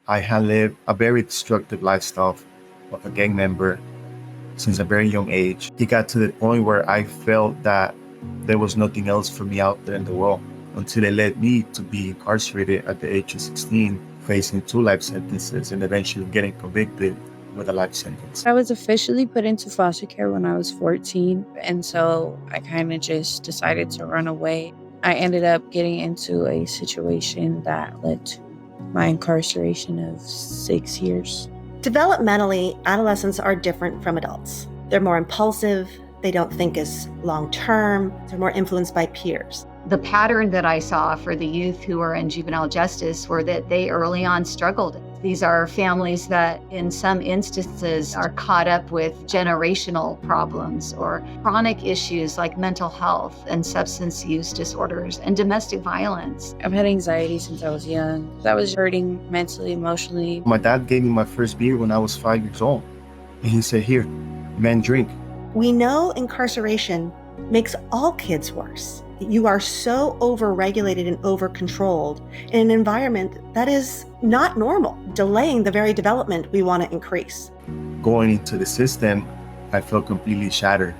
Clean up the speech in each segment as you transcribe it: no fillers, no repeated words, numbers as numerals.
I had lived a very destructive lifestyle of a gang member since a very young age. It got to the point where I felt that there was nothing else for me out there in the world until it led me to be incarcerated at the age of 16, facing 2 life sentences and eventually getting convicted with a life sentence. I was officially put into foster care when I was 14, and so I kind of just decided to run away. I ended up getting into a situation that led to my incarceration of 6 years. Developmentally, adolescents are different from adults. They're more impulsive, they don't think as long-term, they're more influenced by peers. The pattern that I saw for the youth who are in juvenile justice were that they early on struggled. These are families that in some instances are caught up with generational problems or chronic issues like mental health and substance use disorders and domestic violence. I've had anxiety since I was young. I was hurting mentally, emotionally. My dad gave me my first beer when I was 5 years old. And he said, "Here, man, drink." We know incarceration makes all kids worse. You are so over-regulated and over-controlled in an environment that is not normal, delaying the very development we want to increase. Going into the system, I felt completely shattered,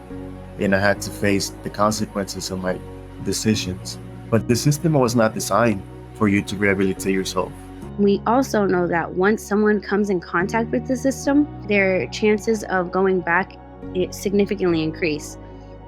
and I had to face the consequences of my decisions. But the system was not designed for you to rehabilitate yourself. We also know that once someone comes in contact with the system, their chances of going back significantly increase.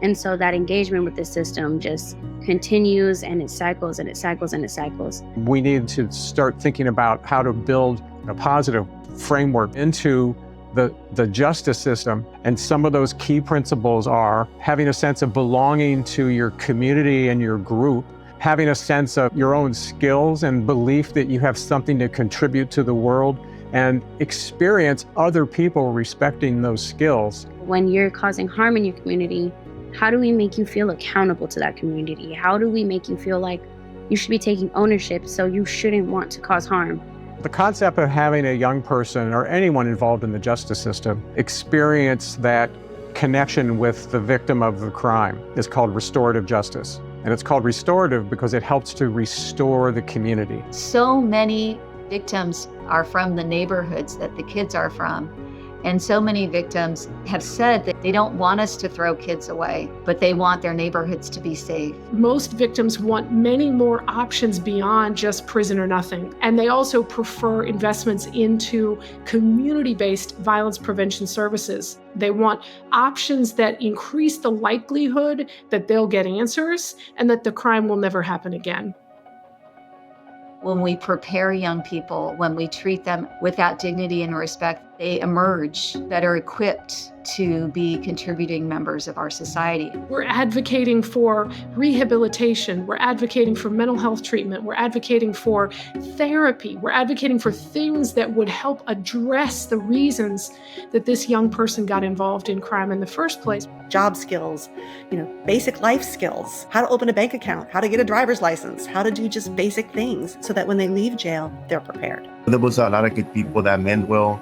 And so that engagement with the system just continues, and it cycles and it cycles and it cycles. We need to start thinking about how to build a positive framework into the justice system. And some of those key principles are having a sense of belonging to your community and your group, having a sense of your own skills and belief that you have something to contribute to the world, and experience other people respecting those skills. When you're causing harm in your community, how do we make you feel accountable to that community? How do we make you feel like you should be taking ownership so you shouldn't want to cause harm? The concept of having a young person or anyone involved in the justice system experience that connection with the victim of the crime is called restorative justice. And it's called restorative because it helps to restore the community. So many victims are from the neighborhoods that the kids are from. And so many victims have said that they don't want us to throw kids away, but they want their neighborhoods to be safe. Most victims want many more options beyond just prison or nothing. And they also prefer investments into community-based violence prevention services. They want options that increase the likelihood that they'll get answers and that the crime will never happen again. When we prepare young people, when we treat them with that dignity and respect, they emerge better equipped to be contributing members of our society. We're advocating for rehabilitation. We're advocating for mental health treatment. We're advocating for therapy. We're advocating for things that would help address the reasons that this young person got involved in crime in the first place. Job skills, basic life skills, how to open a bank account, how to get a driver's license, how to do just basic things so that when they leave jail, they're prepared. There was a lot of good people that meant well,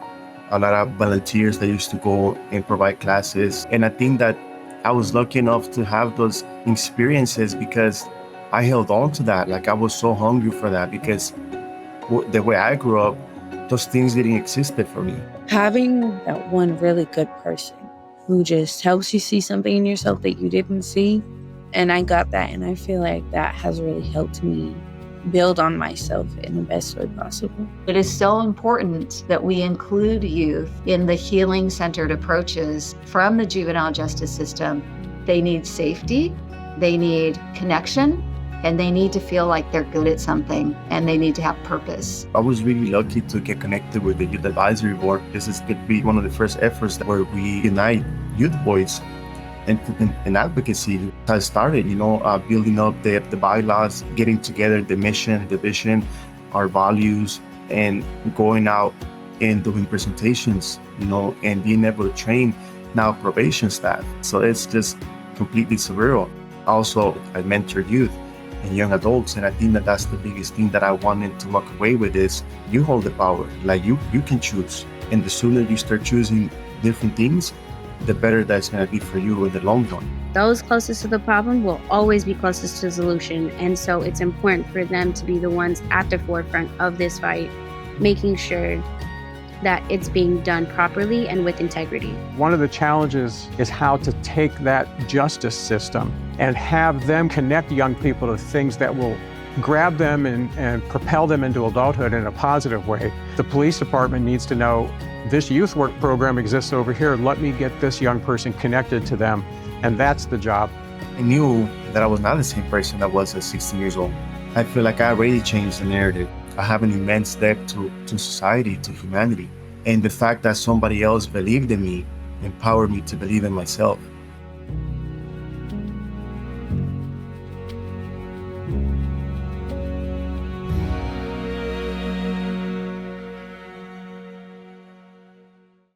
a lot of volunteers that used to go and provide classes. And I think that I was lucky enough to have those experiences because I held on to that. Like I was so hungry for that because the way I grew up, those things didn't exist for me. Having that one really good person who just helps you see something in yourself that you didn't see. And I got that, and I feel like that has really helped me build on myself in the best way possible. It is so important that we include youth in the healing-centered approaches from the juvenile justice system. They need safety, they need connection, and they need to feel like they're good at something, and they need to have purpose. I was really lucky to get connected with the Youth Advisory Board. This is going to be one of the first efforts where we unite youth voice and advocacy has started, building up the bylaws, getting together the mission, the vision, our values, and going out and doing presentations, and being able to train now probation staff. So it's just completely surreal. Also, I mentor youth and young adults, and I think that that's the biggest thing that I wanted to walk away with is you hold the power. Like you can choose, and the sooner you start choosing different things, the better that's going to be for you in the long run. Those closest to the problem will always be closest to the solution. And so it's important for them to be the ones at the forefront of this fight making sure that it's being done properly and with integrity. One of the challenges is how to take that justice system and have them connect young people to things that will grab them and propel them into adulthood in a positive way. The police department needs to know, this youth work program exists over here. Let me get this young person connected to them. And that's the job. I knew that I was not the same person I was at 16 years old. I feel like I already changed the narrative. I have an immense debt to society, to humanity. And the fact that somebody else believed in me empowered me to believe in myself.